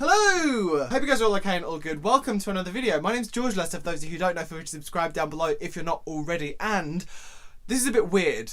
Hello! Hope you guys are all okay and all good. Welcome to another video. My name's George Lester, for those of you who don't know, feel free to subscribe down below if you're not already. And this is a bit weird.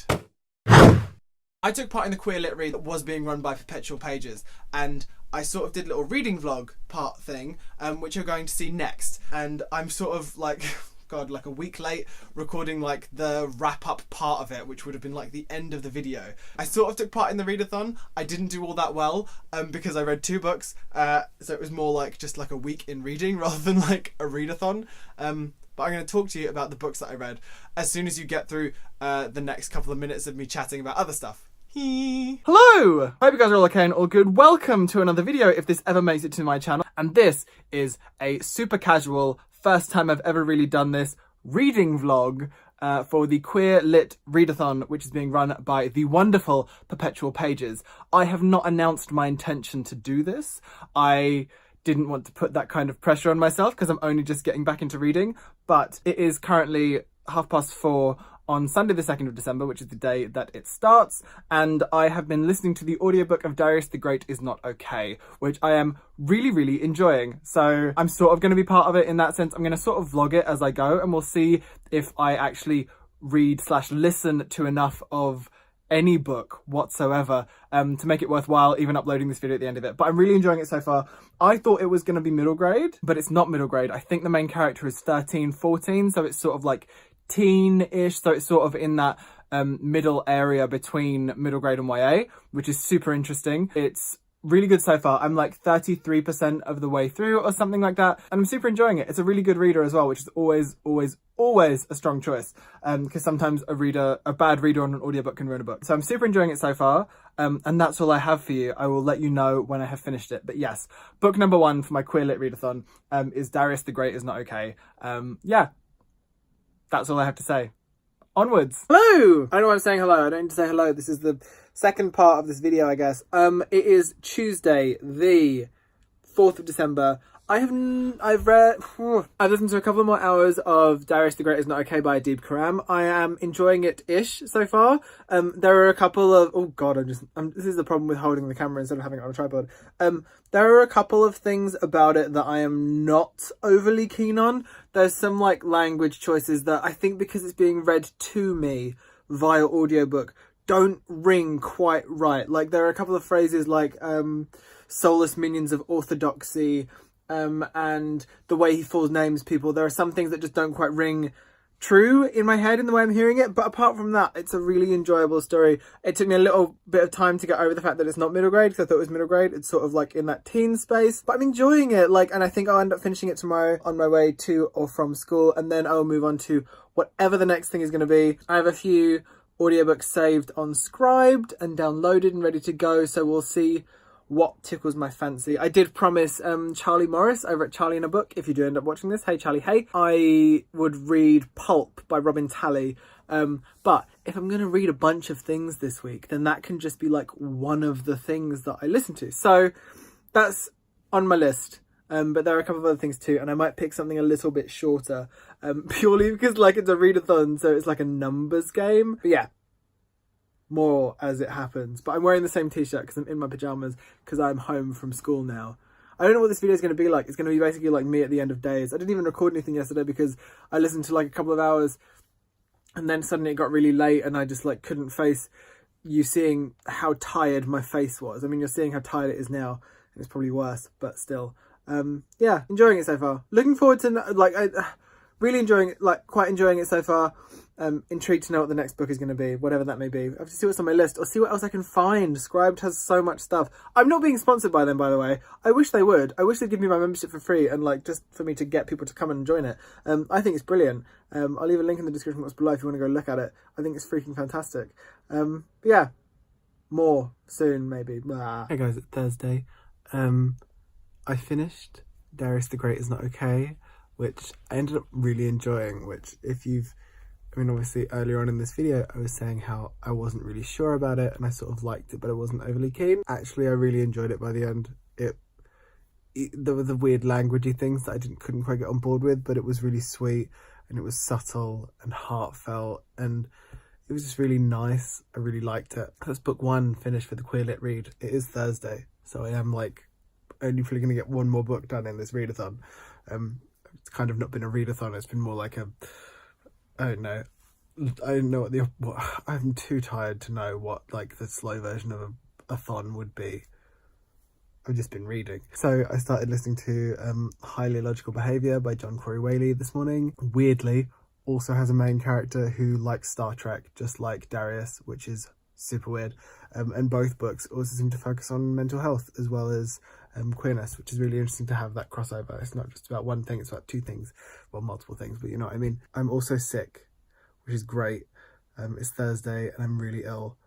I took part in the queer lit read that was being run by PerpetualPages, and I sort of did a little reading vlog part thing, which you're going to see next. And I'm sort of like, God, like a week late recording like the wrap up part of it, which would have been like the end of the video. I sort of took part in the readathon. I didn't do all that well because I read 2 books. So it was more like just like a week in reading rather than like a readathon. But I'm going to talk to you about the books that I read as soon as you get through the next couple of minutes of me chatting about other stuff. Hello! Hope you guys are all okay and all good. Welcome to another video if this ever makes it to my channel. And this is a super casual, first time I've ever really done this, reading vlog for the Queer Lit Readathon, which is being run by the wonderful PerpetualPages. I have not announced my intention to do this. I didn't want to put that kind of pressure on myself because I'm only just getting back into reading, but it is currently 4:30 on Sunday the 2nd of December, which is the day that it starts, and I have been listening to the audiobook of Darius the Great Is Not Okay, which I am really enjoying. So I'm sort of going to be part of it in that sense. I'm going to sort of vlog it as I go, and we'll see if I actually read/listen to enough of any book whatsoever to make it worthwhile even uploading this video at the end of it. But I'm really enjoying it so far. I thought it was going to be middle grade, but it's not middle grade. I think the main character is 13, 14, so it's sort of like teen-ish, so it's sort of in that middle area between middle grade and YA, which is super interesting. It's really good so far. I'm like 33% of the way through or something like that, and I'm super enjoying it. It's a really good reader as well, which is always a strong choice, because sometimes a bad reader on an audiobook can ruin a book. So I'm super enjoying it so far, and that's all I have for you. I will let you know when I have finished it. But yes, book number 1 for my Queer Lit Readathon is Darius the Great Is Not Okay. Yeah, that's all I have to say. Onwards. Hello! I don't know why I'm saying hello. I don't need to say hello. This is the second part of this video, I guess. It is Tuesday, the 4th of December. I've listened to a couple more hours of Darius the Great Is Not Okay by Deep Karam. I am enjoying it-ish so far. There are a couple of... Oh God, this is the problem with holding the camera instead of having it on a tripod. There are a couple of things about it that I am not overly keen on. There's some like language choices that I think because it's being read to me via audiobook don't ring quite right. Like there are a couple of phrases like soulless minions of orthodoxy, and the way he full names people. There are some things that just don't quite ring true in my head in the way I'm hearing it, but apart from that, it's a really enjoyable story. It took me a little bit of time to get over the fact that it's not middle grade, because I thought it was middle grade. It's sort of like in that teen space, but I'm enjoying it, and I think I'll end up finishing it tomorrow on my way to or from school, and then I'll move on to whatever the next thing is going to be. I have a few audiobooks saved on Scribed and downloaded and ready to go, so we'll see what tickles my fancy. I did promise Charlie Morris over at Charlie in a Book, if you do end up watching this, hey Charlie, hey, I would read Pulp by Robin Talley. But if I'm going to read a bunch of things this week, then that can just be like one of the things that I listen to. So that's on my list. But there are a couple of other things too, and I might pick something a little bit shorter, purely because like it's a readathon, so it's like a numbers game. But yeah, more as it happens. But I'm wearing the same t-shirt because I'm in my pajamas because I'm home from school now. I don't know what this video is going to be like. It's going to be basically like me at the end of days. I didn't even record anything yesterday because I listened to like a couple of hours and then suddenly it got really late and I just like couldn't face you seeing how tired my face was. I mean, you're seeing how tired it is now and it's probably worse, but still. Yeah, enjoying it so far. Looking forward to really enjoying it, quite enjoying it so far. Intrigued to know what the next book is going to be, whatever that may be. I have to see what's on my list or see what else I can find. Scribed has so much stuff. I'm not being sponsored by them, by the way. I wish they would. I wish they'd give me my membership for free and just for me to get people to come and join it. I think it's brilliant. I'll leave a link in the description box below if you want to go look at it. I think it's freaking fantastic. Yeah, more soon maybe. Blah. Hey guys, it's Thursday. I finished Darius the Great Is Not Okay, which I ended up really enjoying, which obviously earlier on in this video I was saying how I wasn't really sure about it and I sort of liked it but I wasn't overly keen. Actually, I really enjoyed it by the end. There were the weird languagey things that I couldn't quite get on board with, but it was really sweet and it was subtle and heartfelt and it was just really nice. I really liked it. That's book 1 finished for the Queer Lit Read. It is Thursday, so I am only probably going to get one more book done in this readathon. It's kind of not been a readathon. It's been more like I don't know what I'm too tired to know what like the slow version of a thon would be. I've just been reading. So I started listening to Highly Illogical Behaviour by John Corey Whaley this morning. Weirdly, also has a main character who likes Star Trek, just like Darius, which is super weird. And both books also seem to focus on mental health as well as queerness, which is really interesting to have that crossover. It's not just about one thing, it's about two things. Well, multiple things, but you know what I mean. I'm also sick, which is great. It's Thursday and I'm really ill,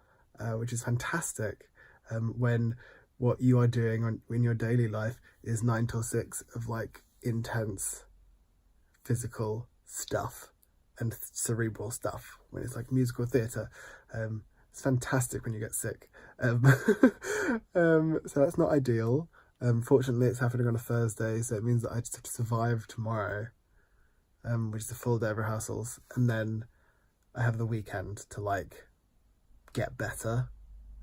which is fantastic. When what you are doing in your daily life is 9 till 6 of like intense physical stuff and cerebral stuff, when it's like musical theatre. It's fantastic when you get sick. So that's not ideal. Fortunately, it's happening on a Thursday, so it means that I just have to survive tomorrow, which is a full day of rehearsals, and then I have the weekend to like get better.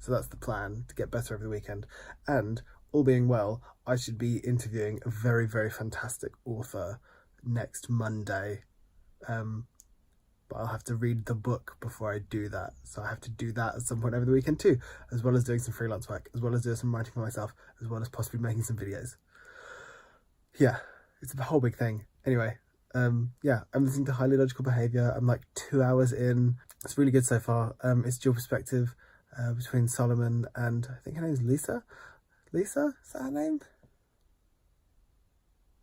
So that's the plan, to get better over the weekend. And all being well, I should be interviewing a very, very fantastic author next Monday. But I'll have to read the book before I do that. So I have to do that at some point over the weekend too, as well as doing some freelance work, as well as doing some writing for myself, as well as possibly making some videos. Yeah, it's a whole big thing. Anyway, yeah, I'm listening to Highly Illogical Behaviour. I'm like 2 hours in. It's really good so far. It's dual perspective between Solomon and I think her name's Lisa. Lisa? Is that her name?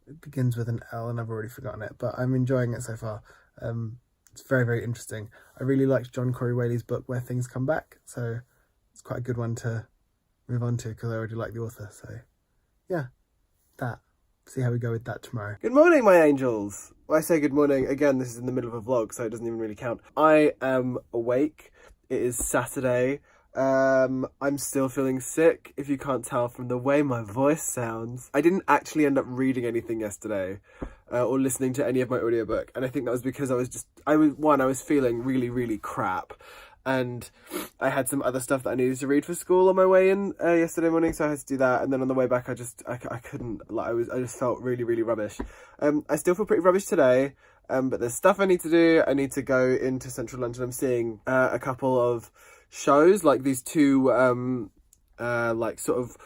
It begins with an L and I've already forgotten it, but I'm enjoying it so far. It's very, very interesting. I really liked John Corey Whaley's book Where Things Come Back, so it's quite a good one to move on to because I already like the author. So yeah, that. See how we go with that tomorrow. Good morning, my angels. When I say good morning, again, this is in the middle of a vlog, so it doesn't even really count. I am awake. It is Saturday. I'm still feeling sick, if you can't tell from the way my voice sounds. I didn't actually end up reading anything yesterday, or listening to any of my audiobook, and I think that was because I was feeling really, really crap, and I had some other stuff that I needed to read for school on my way in yesterday morning, so I had to do that, and then on the way back I couldn't, like, I just felt really, really rubbish. I still feel pretty rubbish today, but there's stuff I need to do. I need to go into central London. I'm seeing a couple of shows, like these two like sort of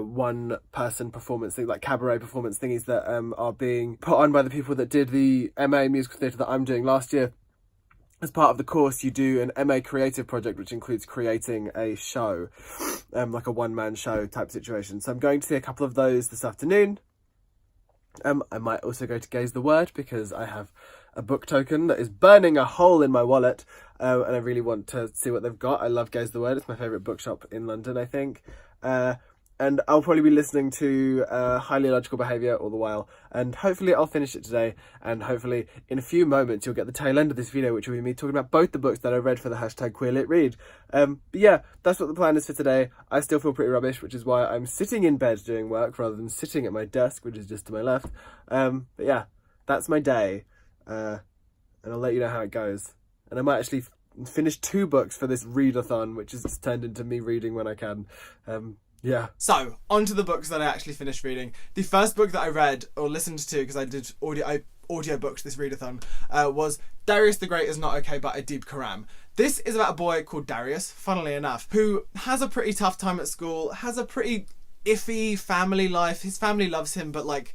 one person performance thing, like cabaret performance thingies that are being put on by the people that did the MA musical theatre that I'm doing last year. As part of the course, you do an MA creative project, which includes creating a show, like a one-man show type situation. So I'm going to see a couple of those this afternoon. I might also go to Gaze the Word because I have a book token that is burning a hole in my wallet, and I really want to see what they've got. I love Gaze the Word. It's my favourite bookshop in London, I think. And I'll probably be listening to Highly Illogical Behaviour all the while, and hopefully I'll finish it today, and hopefully in a few moments you'll get the tail end of this video, which will be me talking about both the books that I read for the hashtag QueerLitRead. But yeah, that's what the plan is for today. I still feel pretty rubbish, which is why I'm sitting in bed doing work rather than sitting at my desk, which is just to my left. But yeah, that's my day, and I'll let you know how it goes. And I might actually finish 2 books for this readathon, which has turned into me reading when I can. Yeah. So, on to the books that I actually finished reading. The first book that I read, or listened to, because I did audio books this readathon, was Darius the Great Is Not Okay by Adib Karam. This is about a boy called Darius, funnily enough, who has a pretty tough time at school, has a pretty iffy family life. His family loves him, but like,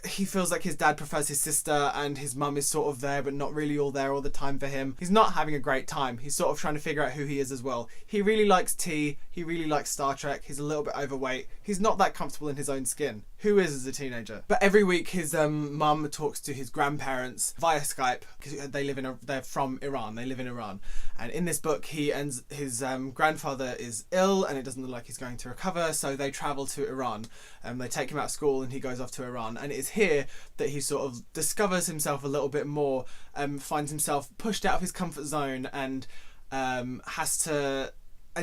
he feels like his dad prefers his sister and his mum is sort of there but not really all there all the time for him. He's not having a great time. He's sort of trying to figure out who he is as well. He really likes tea. He really likes Star Trek. He's a little bit overweight. He's not that comfortable in his own skin. Who is as a teenager? But every week his mum talks to his grandparents via Skype because they're from Iran. They live in Iran. And in this book his grandfather is ill and it doesn't look like he's going to recover, so they travel to Iran. They take him out of school and he goes off to Iran, and it is here that he sort of discovers himself a little bit more, finds himself pushed out of his comfort zone, and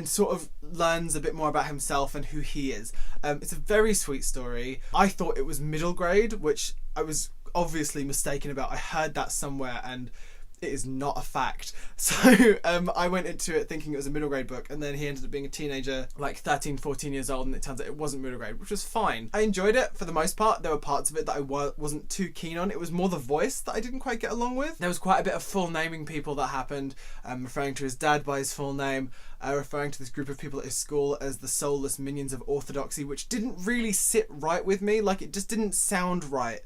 sort of learns a bit more about himself and who he is. It's a very sweet story. I thought it was middle grade, which I was obviously mistaken about. I heard that somewhere, and It is not a fact. So I went into it thinking it was a middle grade book, and then he ended up being a teenager, like 13, 14 years old, and it turns out it wasn't middle grade, which was fine. I enjoyed it for the most part. There were parts of it that I wasn't too keen on. It was more the voice that I didn't quite get along with. There was quite a bit of full naming people that happened, referring to his dad by his full name, referring to this group of people at his school as the soulless minions of orthodoxy, which didn't really sit right with me. Like, it just didn't sound right.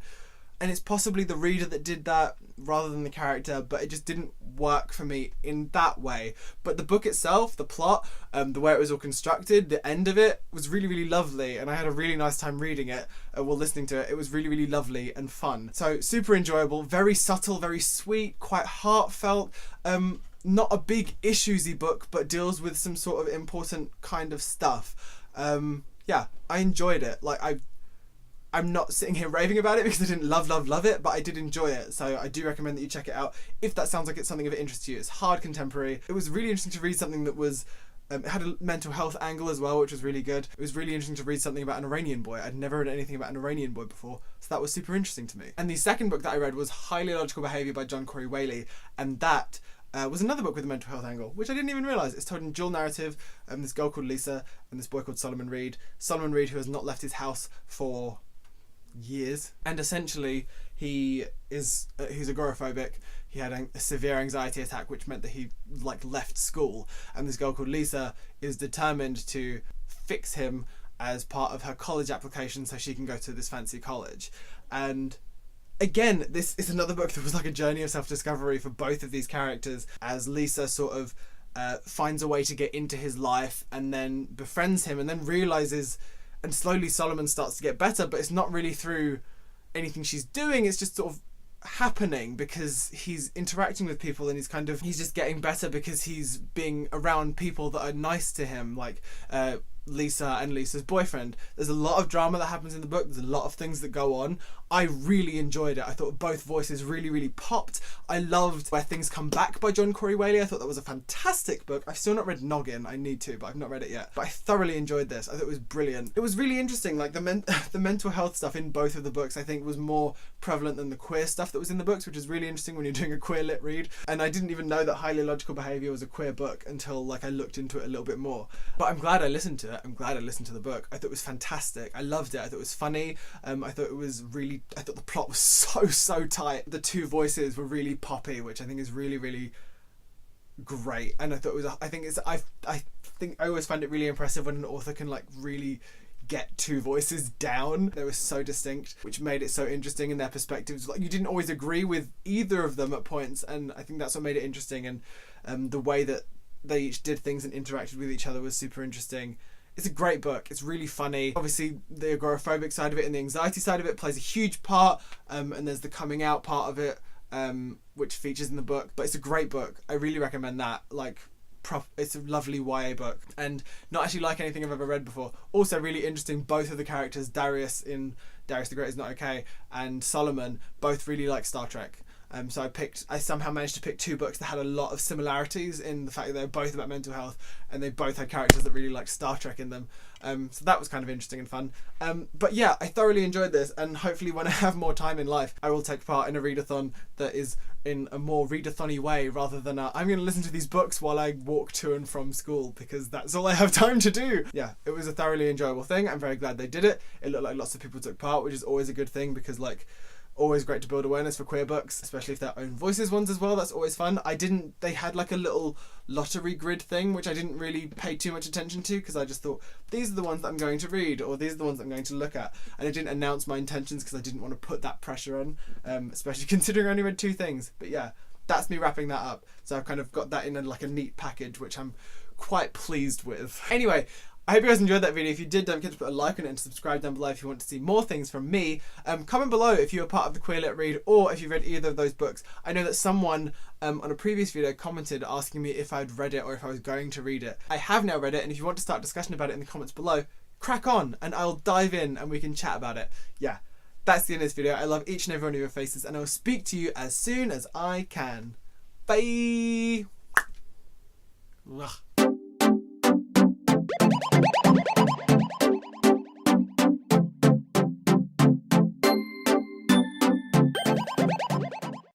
And it's possibly the reader that did that rather than the character, but it just didn't work for me in that way. But the book itself, the plot, the way it was all constructed, the end of it was really, really lovely, and I had a really nice time reading it while listening to it. It was really, really lovely and fun. So super enjoyable, very subtle, very sweet, quite heartfelt. Not a big issuesy book, but deals with some sort of important kind of stuff. Yeah, I enjoyed it. Like, I'm not sitting here raving about it because I didn't love it, but I did enjoy it. So I do recommend that you check it out if that sounds like it's something of interest to you. It's hard contemporary. It was really interesting to read something that was, it had a mental health angle as well, which was really good. It was really interesting to read something about an Iranian boy. I'd never read anything about an Iranian boy before, so that was super interesting to me. And the second book that I read was Highly Illogical Behaviour by John Corey Whaley, and that was another book with a mental health angle, which I didn't even realise. It's told in dual narrative. This girl called Lisa and this boy called Solomon Reed. Solomon Reed, who has not left his house for years, and essentially he's agoraphobic. He had a severe anxiety attack, which meant that he left school, and this girl called Lisa is determined to fix him as part of her college application so she can go to this fancy college. And again, this is another book that was like a journey of self-discovery for both of these characters, as Lisa sort of finds a way to get into his life and then befriends him, and then realizes, and slowly Solomon starts to get better, but it's not really through anything she's doing, it's just sort of happening because he's interacting with people, and he's just getting better because he's being around people that are nice to him, like Lisa and Lisa's boyfriend. There's a lot of drama that happens in the book. There's a lot of things that go on. I really enjoyed it. I thought both voices really, really popped. I loved Where Things Come Back by John Corey Whaley. I thought that was a fantastic book. I've still not read Noggin. I need to, but I've not read it yet. But I thoroughly enjoyed this. I thought it was brilliant. It was really interesting. Like the mental health stuff in both of the books, I think, was more prevalent than the queer stuff that was in the books, which is really interesting when you're doing a queer lit read. And I didn't even know that Highly Illogical Behaviour was a queer book until I looked into it a little bit more. But I'm glad I listened to it. I'm glad I listened to the book. I thought it was fantastic. I loved it. I thought it was funny. I thought the plot was so tight. The two voices were really poppy, which I think is really, really great. And I think I always find it really impressive when an author can really get two voices down. They were so distinct, which made it so interesting in their perspectives. You didn't always agree with either of them at points, and I think that's what made it interesting. And the way that they each did things and interacted with each other was super interesting. It's a great book. It's really funny. Obviously, the agoraphobic side of it and the anxiety side of it plays a huge part, and there's the coming out part of it, which features in the book. But it's a great book. I really recommend that. It's a lovely YA book, and not actually like anything I've ever read before. Also really interesting, both of the characters, Darius in Darius the Great Is Not Okay, and Solomon, both really like Star Trek. So I somehow managed to pick two books that had a lot of similarities in the fact that they were both about mental health, and they both had characters that really liked Star Trek in them. So that was kind of interesting and fun. But yeah, I thoroughly enjoyed this, and hopefully when I have more time in life, I will take part in a readathon that is in a more readathon-y way, rather than I'm going to listen to these books while I walk to and from school, because that's all I have time to do. Yeah, it was a thoroughly enjoyable thing. I'm very glad they did it. It looked like lots of people took part, which is always a good thing, because always great to build awareness for queer books, especially if they're own voices ones as well. That's always fun. They had a little lottery grid thing, which I didn't really pay too much attention to, because I just thought, these are the ones that I'm going to read, or these are the ones that I'm going to look at. And I didn't announce my intentions because I didn't want to put that pressure on, especially considering I only read two things. But yeah, that's me wrapping that up. So I've kind of got that in a neat package, which I'm quite pleased with. Anyway, I hope you guys enjoyed that video. If you did, don't forget to put a like on it and subscribe down below if you want to see more things from me. Comment below if you're part of the Queer Lit Read, or if you've read either of those books. I know that someone on a previous video commented asking me if I'd read it or if I was going to read it. I have now read it, and if you want to start discussion about it in the comments below, crack on and I'll dive in and we can chat about it. Yeah, that's the end of this video. I love each and every one of your faces, and I will speak to you as soon as I can. Bye! Ugh.